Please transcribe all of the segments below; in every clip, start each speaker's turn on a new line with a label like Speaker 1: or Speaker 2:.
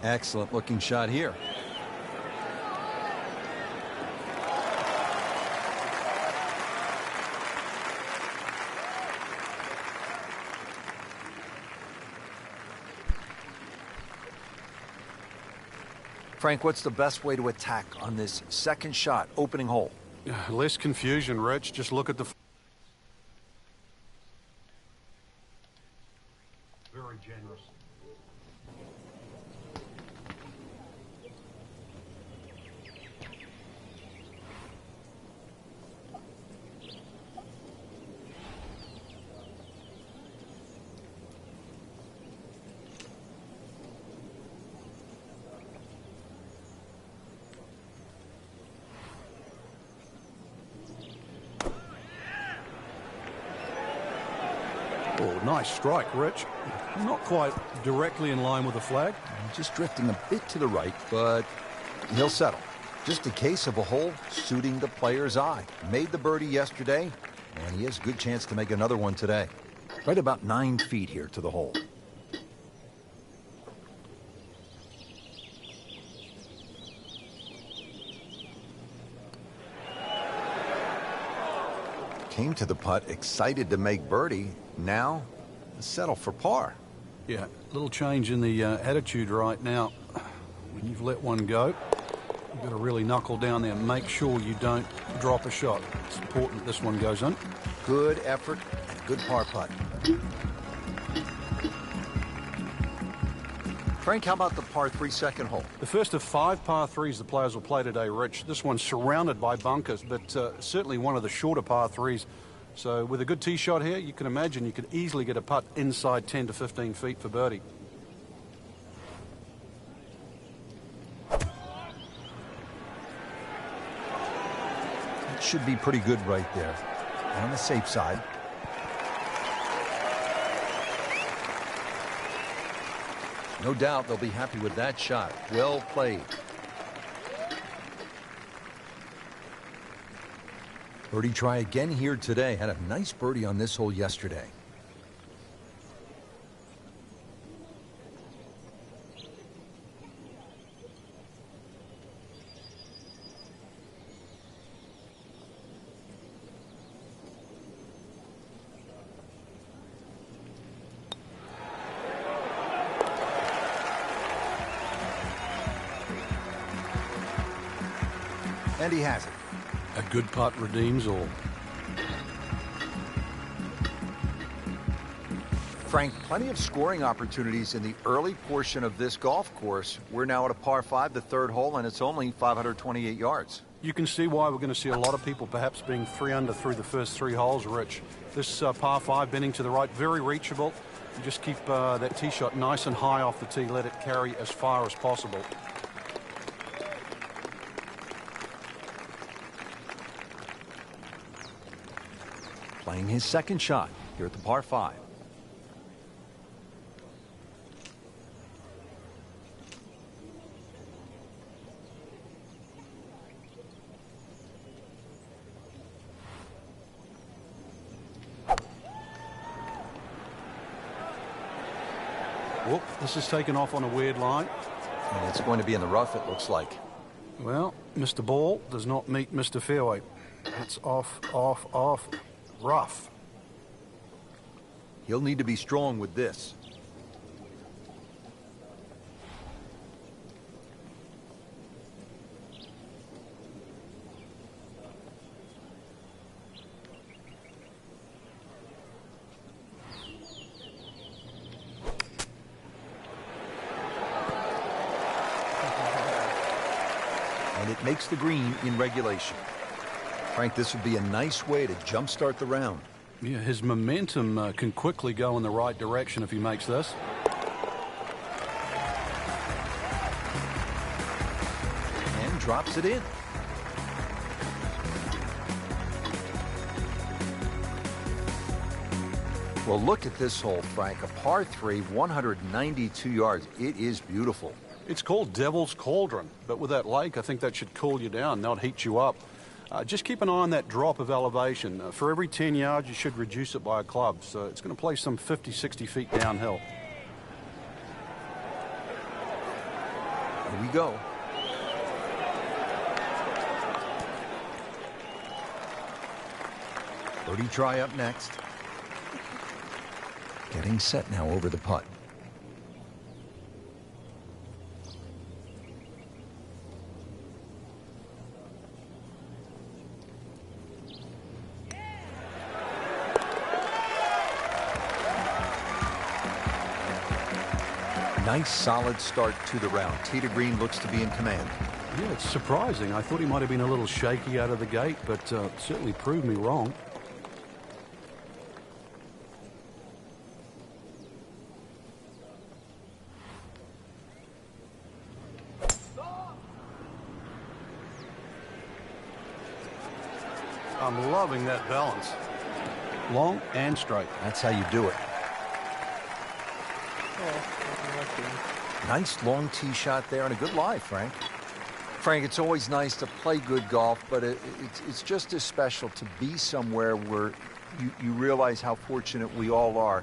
Speaker 1: Excellent looking shot here. Frank, what's the best way to attack on this second shot, opening hole?
Speaker 2: Less confusion, Rich. Just look at the... Very generous. Oh, nice strike, Rich. Not quite directly in line with the flag.
Speaker 1: Just drifting a bit to the right, but he'll settle. Just a case of a hole suiting the player's eye. Made the birdie yesterday, and he has a good chance to make another one today. Right about 9 feet here to the hole. Came to the putt excited to make birdie. Now, settle for par.
Speaker 2: Yeah, a little change in the attitude right now. When you've let one go, you've got to really knuckle down there and make sure you don't drop a shot. It's important this one goes in.
Speaker 1: Good effort and good par putt. Frank, how about the par 3 second hole?
Speaker 2: The first of 5 par 3s the players will play today, Rich. This one's surrounded by bunkers, but certainly one of the shorter par 3s. So with a good tee shot here, you can imagine you could easily get a putt inside 10 to 15 feet for birdie.
Speaker 1: It should be pretty good right there. On the safe side. No doubt they'll be happy with that shot. Well played. Birdie try again here today. Had a nice birdie on this hole yesterday. And he has it.
Speaker 2: A good putt redeems all.
Speaker 1: Frank, plenty of scoring opportunities in the early portion of this golf course. We're now at a par 5, the third hole, and it's only 528 yards.
Speaker 2: You can see why we're going to see a lot of people perhaps being 3 under through the first 3 holes, Rich. This par 5 bending to the right, very reachable. You just keep that tee shot nice and high off the tee. Let it carry as far as possible.
Speaker 1: Playing his second shot here at the par 5.
Speaker 2: Whoop, this is taken off on a weird line.
Speaker 1: And it's going to be in the rough, it looks like.
Speaker 2: Well, Mr. Ball does not meet Mr. Fairway. It's off, off, off. Rough.
Speaker 1: He'll need to be strong with this. And it makes the green in regulation. Frank, this would be a nice way to jumpstart the round.
Speaker 2: Yeah, his momentum can quickly go in the right direction if he makes this.
Speaker 1: And drops it in. Well, look at this hole, Frank. A par 3, 192 yards. It is beautiful.
Speaker 2: It's called Devil's Cauldron, but with that lake, I think that should cool you down, not heat you up. Just keep an eye on that drop of elevation. For every 10 yards, you should reduce it by a club. So it's going to play some 50, 60 feet downhill.
Speaker 1: we go. Birdie try up next. Getting set now over the putt. Nice solid start to the round. Tee to green looks to be in command.
Speaker 2: Yeah, it's surprising. I thought he might have been a little shaky out of the gate, but certainly proved me wrong. I'm loving that balance. Long and straight.
Speaker 1: That's how you do it. Nice long tee shot there and a good lie, Frank. Frank, it's always nice to play good golf, but it's just as special to be somewhere where you realize how fortunate we all are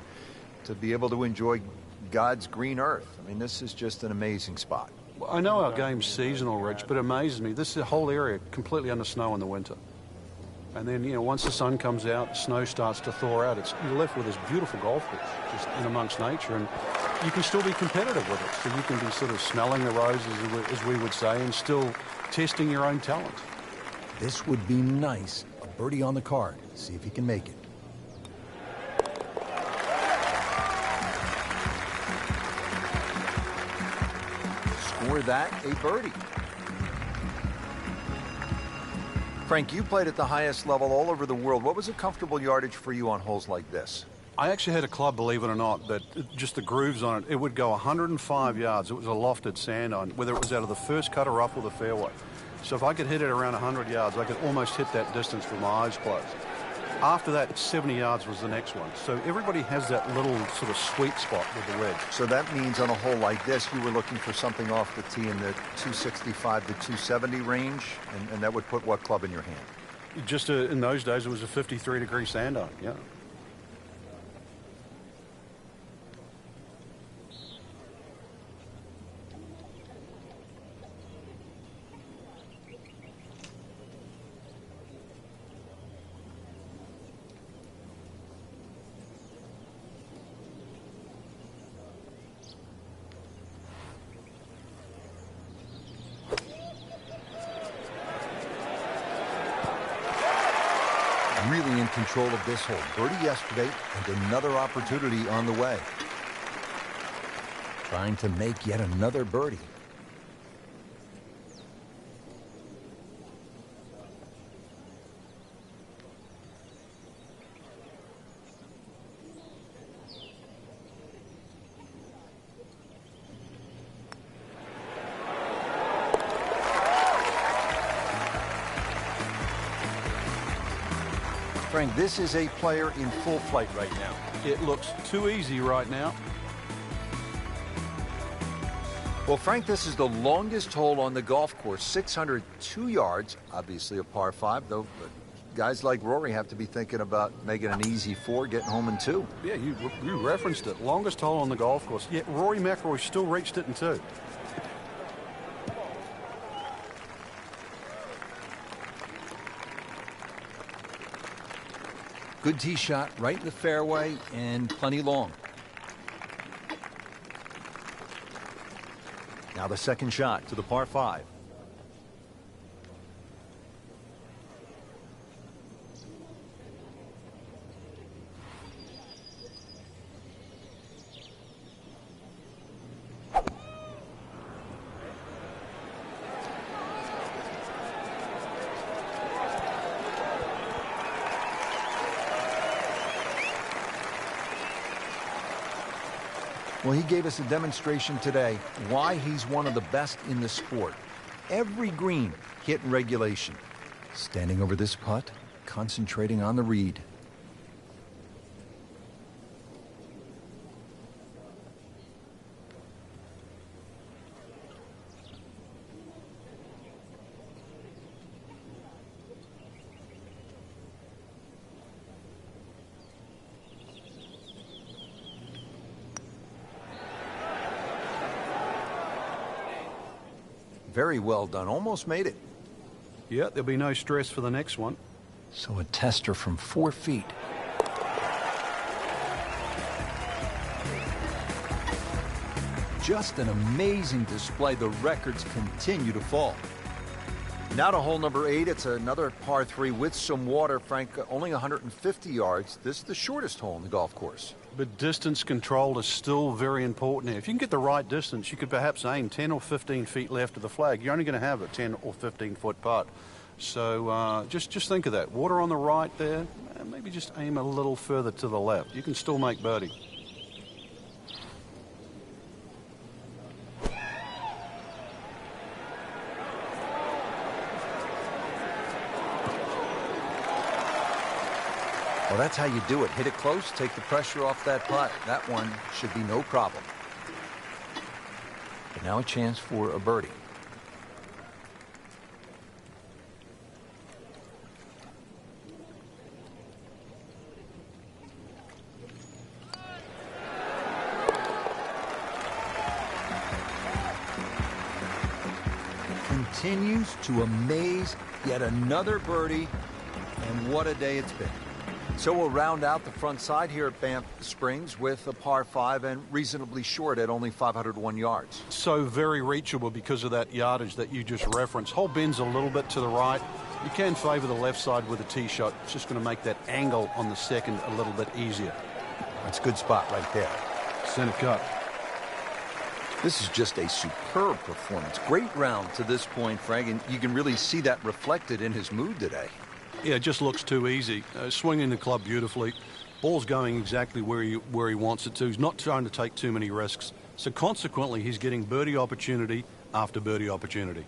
Speaker 1: to be able to enjoy God's green earth. I mean, this is just an amazing spot.
Speaker 2: Well, I know our game's seasonal, Rich, but it amazes me. This is a whole area completely under snow in the winter. And then, you know, once the sun comes out, snow starts to thaw out. You're left with this beautiful golf course just in amongst nature, and you can still be competitive with it. So you can be sort of smelling the roses, as we would say, and still testing your own talent.
Speaker 1: This would be nice. A birdie on the card. See if he can make it. Score that a birdie. Frank, you played at the highest level all over the world. What was a comfortable yardage for you on holes like this?
Speaker 2: I actually had a club, believe it or not, that just the grooves on it, it would go 105 yards. It was a lofted sand iron, whether it was out of the first cut or up or the fairway. So if I could hit it around 100 yards, I could almost hit that distance with my eyes closed. After that, 70 yards was the next one. So everybody has that little sort of sweet spot with the wedge.
Speaker 1: So that means on a hole like this, you were looking for something off the tee in the 265 to 270 range, and that would put what club in your hand?
Speaker 2: Just in those days, it was a 53-degree sand iron, yeah.
Speaker 1: Really in control of this hole. Birdie yesterday and another opportunity on the way. Trying to make yet another birdie. Frank, this is a player in full flight right now.
Speaker 2: It looks too easy right now.
Speaker 1: Well, Frank, this is the longest hole on the golf course, 602 yards, obviously a par 5, though. But guys like Rory have to be thinking about making an easy 4, getting home in 2.
Speaker 2: Yeah, you referenced it. Longest hole on the golf course. Yet Rory McIlroy still reached it in 2.
Speaker 1: Good tee shot right in the fairway and plenty long. Now the second shot to the par 5. Well, he gave us a demonstration today why he's one of the best in the sport. Every green hit in regulation. Standing over this putt, concentrating on the read. Very well done. Almost made it.
Speaker 2: Yeah, there'll be no stress for the next one.
Speaker 1: So a tester from 4 feet. Just an amazing display. The records continue to fall. Now to hole number 8. It's another par 3 with some water, Frank. Only 150 yards. This is the shortest hole in the golf course.
Speaker 2: But distance control is still very important here. If you can get the right distance, you could perhaps aim 10 or 15 feet left of the flag. You're only going to have a 10 or 15-foot putt. So just think of that. Water on the right there. Maybe just aim a little further to the left. You can still make birdie.
Speaker 1: Well, that's how you do it. Hit it close, take the pressure off that putt. That one should be no problem. But now a chance for a birdie. Continues to amaze. Yet another birdie. And what a day it's been. So we'll round out the front side here at Banff Springs with a par 5 and reasonably short at only 501 yards.
Speaker 2: So very reachable because of that yardage that you just referenced. Hole bends a little bit to the right. You can favor the left side with a tee shot. It's just going to make that angle on the second a little bit easier.
Speaker 1: That's a good spot right there.
Speaker 2: Center cut.
Speaker 1: This is just a superb performance. Great round to this point, Frank, and you can really see that reflected in his mood today.
Speaker 2: Yeah, it just looks too easy. Swinging the club beautifully. Ball's going exactly where he wants it to. He's not trying to take too many risks. So consequently, he's getting birdie opportunity after birdie opportunity.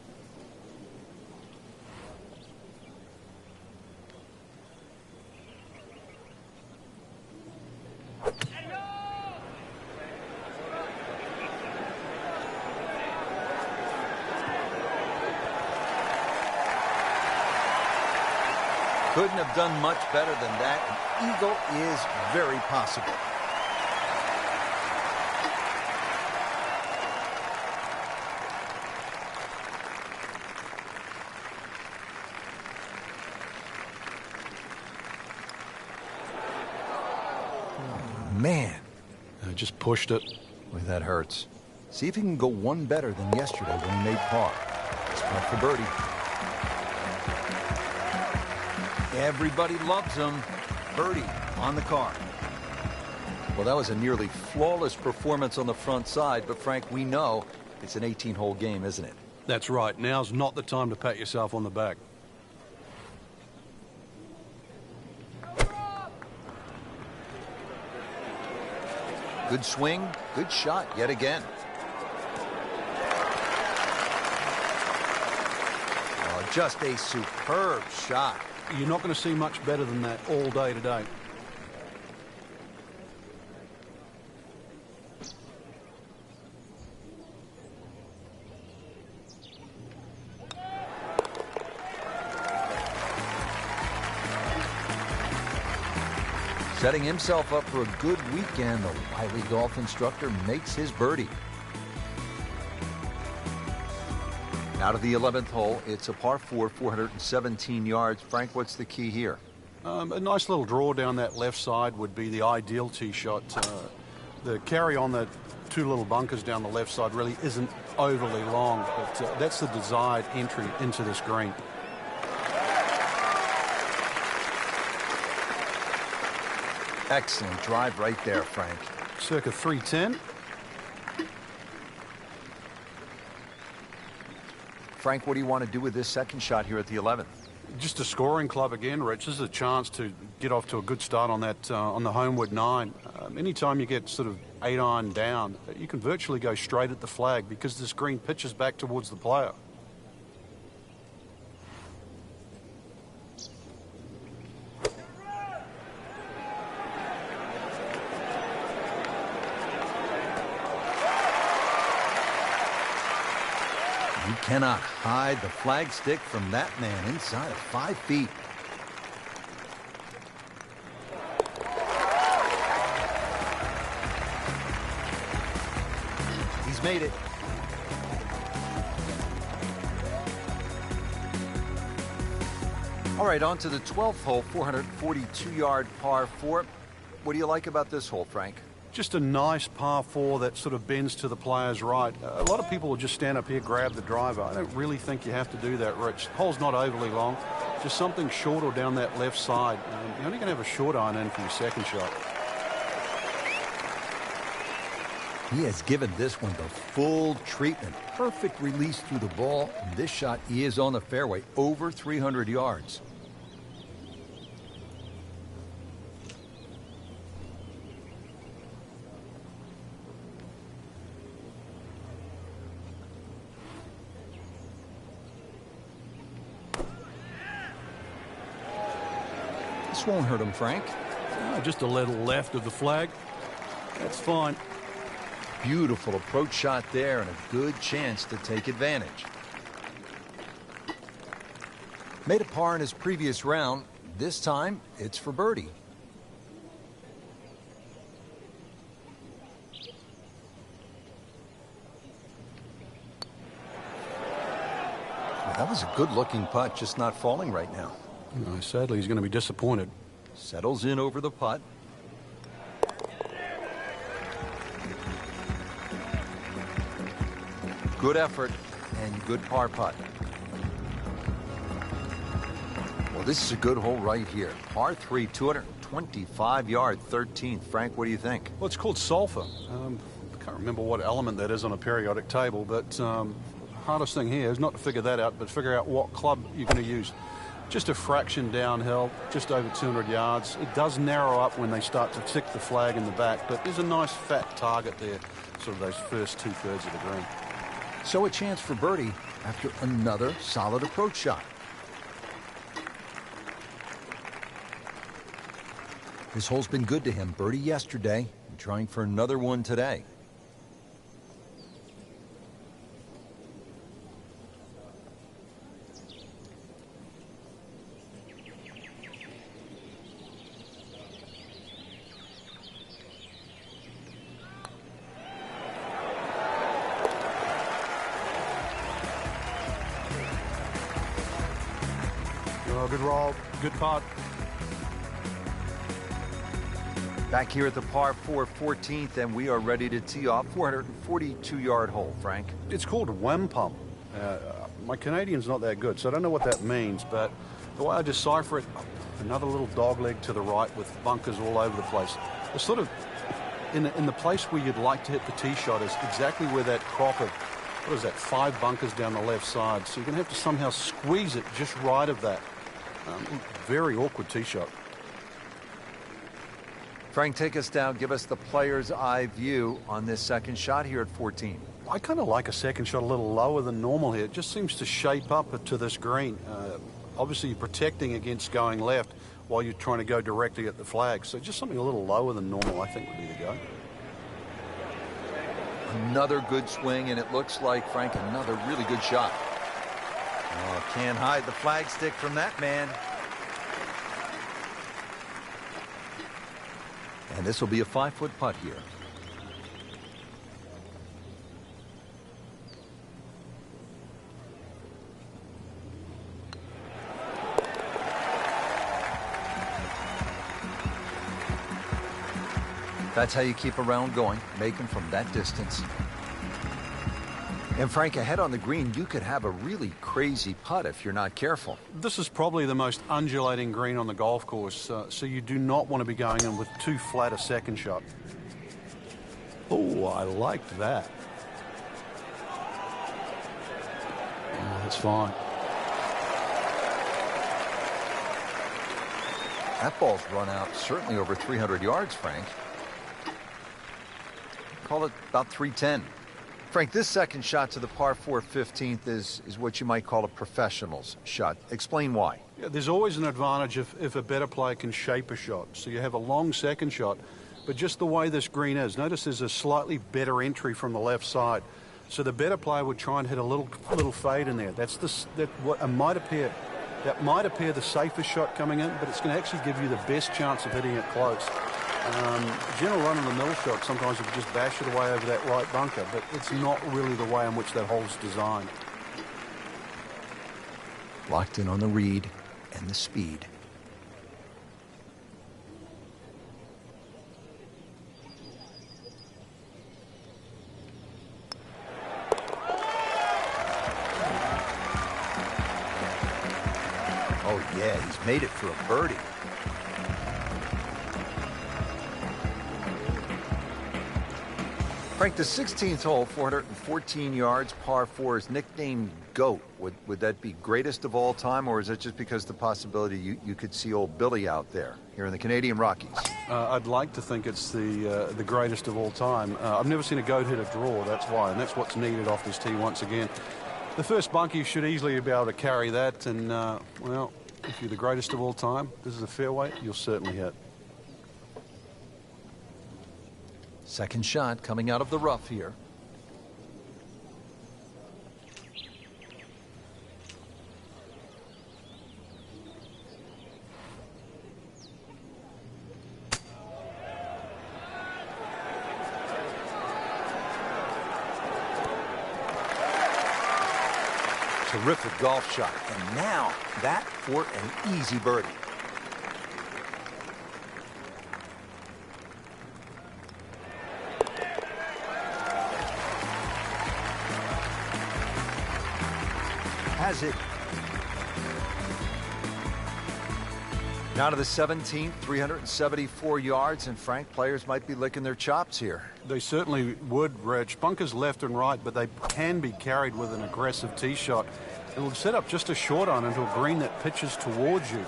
Speaker 1: Couldn't have done much better than that. An eagle is very possible. Oh, man.
Speaker 2: I just pushed it.
Speaker 1: Boy, that hurts. See if he can go one better than yesterday when he made par. It's putt for birdie. Everybody loves him. Birdie on the card. Well, that was a nearly flawless performance on the front side, but Frank, we know it's an 18-hole game, isn't it?
Speaker 2: That's right. Now's not the time to pat yourself on the back.
Speaker 1: Good swing, good shot yet again. Oh, just a superb shot.
Speaker 2: You're not going to see much better than that all day today.
Speaker 1: Setting himself up for a good weekend, the wily golf instructor makes his birdie. Now to the 11th hole. It's a par 4, 417 yards. Frank, what's the key here?
Speaker 2: A nice little draw down that left side would be the ideal tee shot. The carry on the two little bunkers down the left side really isn't overly long, but that's the desired entry into this green.
Speaker 1: Excellent drive right there, Frank.
Speaker 2: Circa 310.
Speaker 1: Frank, what do you want to do with this second shot here at the 11th?
Speaker 2: Just a scoring club again, Rich. This is a chance to get off to a good start on that on the homeward 9. Anytime you get sort of 8-iron down, you can virtually go straight at the flag because this green pitches back towards the player.
Speaker 1: You cannot hide the flag stick from that man inside of 5 feet. He's made it. All right, on to the 12th hole, 442-yard par 4. What do you like about this hole, Frank?
Speaker 2: Just a nice par 4 that sort of bends to the player's right. A lot of people will just stand up here, grab the driver. I don't really think you have to do that, Rich. The hole's not overly long. Just something short or down that left side. You're only going to have a short iron in for your second shot.
Speaker 1: He has given this one the full treatment. Perfect release through the ball. And this shot is on the fairway, over 300 yards. This won't hurt him, Frank.
Speaker 2: Just a little left of the flag. That's fine.
Speaker 1: Beautiful approach shot there and a good chance to take advantage. Made a par in his previous round. This time, it's for birdie. Well, that was a good-looking putt, just not falling right now.
Speaker 2: No, sadly, he's going to be disappointed.
Speaker 1: Settles in over the putt. Good effort and good par putt. Well, this is a good hole right here. Par 3, 225-yard 13th. Frank, what do you think?
Speaker 2: Well, it's called sulfur. I can't remember what element that is on a periodic table, but hardest thing here is not to figure that out, but figure out what club you're going to use. Just a fraction downhill, just over 200 yards. It does narrow up when they start to tick the flag in the back, but there's a nice fat target there, sort of those first two-thirds of the green.
Speaker 1: So a chance for birdie after another solid approach shot. This hole's been good to him. Birdie yesterday and trying for another one today.
Speaker 2: Oh, good roll, good putt.
Speaker 1: Back here at the par 4 14th, and we are ready to tee off. 442-yard hole, Frank.
Speaker 2: It's called wampum. My Canadian's not that good, so I don't know what that means, but the way I decipher it, another little dog leg to the right with bunkers all over the place. It's sort of in the place where you'd like to hit the tee shot is exactly where that crop of, what is that, 5 bunkers down the left side. So you're going to have to somehow squeeze it just right of that. Very awkward tee shot.
Speaker 1: Frank, take us down. Give us the player's eye view on this second shot here at 14.
Speaker 2: I kind of like a second shot a little lower than normal here. It just seems to shape up to this green. Obviously, you're protecting against going left while you're trying to go directly at the flag. So just something a little lower than normal, I think, would be the go.
Speaker 1: Another good swing, and it looks like, Frank, another really good shot. Oh, can't hide the flagstick from that man. And this will be a 5-foot putt here. That's how you keep a round going, make them from that distance. And Frank, ahead on the green, you could have a really crazy putt if you're not careful.
Speaker 2: This is probably the most undulating green on the golf course, so you do not want to be going in with too flat a second shot. Oh, I liked that. Oh, that's fine.
Speaker 1: That ball's run out certainly over 300 yards, Frank. Call it about 310. Frank, this second shot to the par 4 15th is what you might call a professional's shot. Explain why.
Speaker 2: Yeah, there's always an advantage if a better player can shape a shot. So you have a long second shot, but just the way this green is, notice there's a slightly better entry from the left side. So the better player would try and hit a little fade in there. That might appear the safest shot coming in, but it's going to actually give you the best chance of hitting it close. General run-of-the-mill shot, sometimes you can just bash it away over that right bunker, but it's not really the way in which that hole's designed.
Speaker 1: Locked in on the read. and the speed. Oh yeah, he's made it for a birdie. Frank, the 16th hole, 414 yards, par 4, is nicknamed GOAT. Would that be greatest of all time, or is it just because the possibility you could see old Billy out there here in the Canadian Rockies?
Speaker 2: I'd like to think it's the greatest of all time. I've never seen a GOAT hit a draw, that's why, and that's what's needed off this tee once again. The first bunkie should easily be able to carry that, and, well, if you're the greatest of all time, this is a fairway, you'll certainly hit.
Speaker 1: Second shot coming out of the rough here. Terrific golf shot, and now that for an easy birdie. Has it. Now to the 17th, 374 yards, and Frank, players might be licking their chops here.
Speaker 2: They certainly would, Rich. Bunkers left and right, but they can be carried with an aggressive tee shot. It will set up just a short iron into a green that pitches towards you.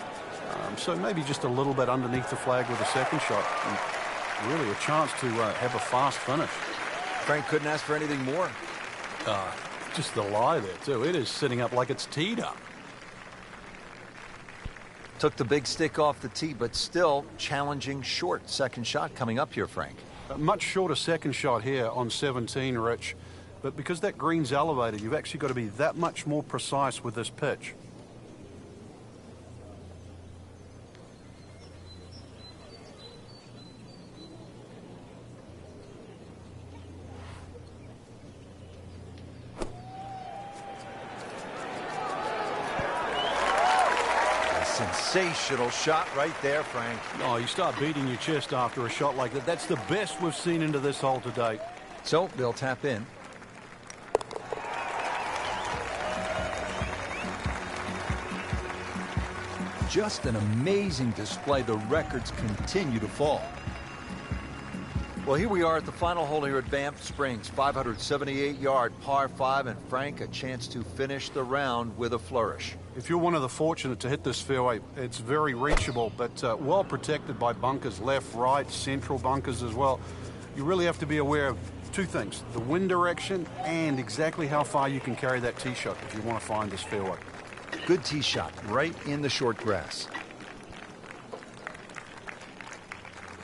Speaker 2: So maybe just a little bit underneath the flag with a second shot. And really a chance to have a fast finish.
Speaker 1: Frank couldn't ask for anything more.
Speaker 2: Just the lie there, too. It is sitting up like it's teed up.
Speaker 1: Took the big stick off the tee, but still challenging short second shot coming up here, Frank.
Speaker 2: A much shorter second shot here on 17, Rich. But because that green's elevated, you've actually got to be that much more precise with this pitch.
Speaker 1: Sensational shot right there, Frank.
Speaker 2: Oh, you start beating your chest after a shot like that. That's the best we've seen into this hole to date.
Speaker 1: So they'll tap in. Just an amazing display. The records continue to fall. Well, here we are at the final hole here at Banff Springs, 578-yard par 5, and Frank, a chance to finish the round with a flourish.
Speaker 2: If you're one of the fortunate to hit this fairway, it's very reachable, but well protected by bunkers, left, right, central bunkers as well. You really have to be aware of two things, the wind direction and exactly how far you can carry that tee shot if you want to find this fairway.
Speaker 1: Good tee shot right in the short grass.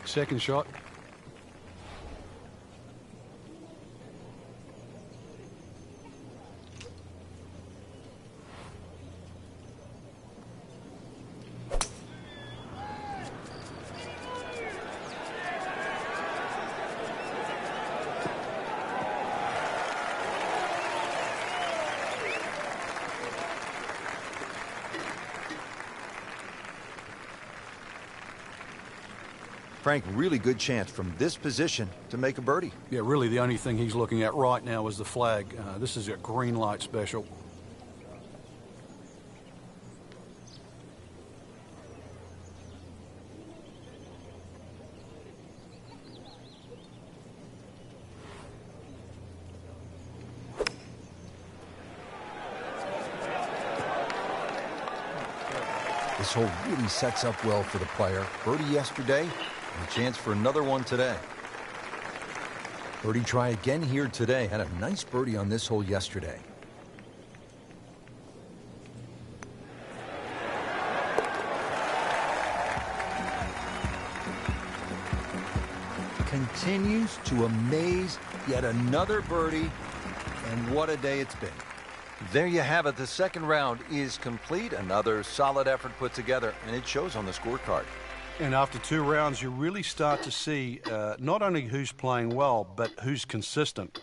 Speaker 2: Second shot.
Speaker 1: Frank, really good chance from this position to make a birdie.
Speaker 2: Yeah, really the only thing he's looking at right now is the flag. This is a green light special.
Speaker 1: This hole really sets up well for the player. Birdie yesterday, and a chance for another one today. Birdie try again here today. Had a nice birdie on this hole yesterday. Continues to amaze. Yet another birdie, and what a day it's been. There you have it. The second round is complete. Another solid effort put together, and it shows on the scorecard.
Speaker 2: And after two rounds, you really start to see not only who's playing well, but who's consistent.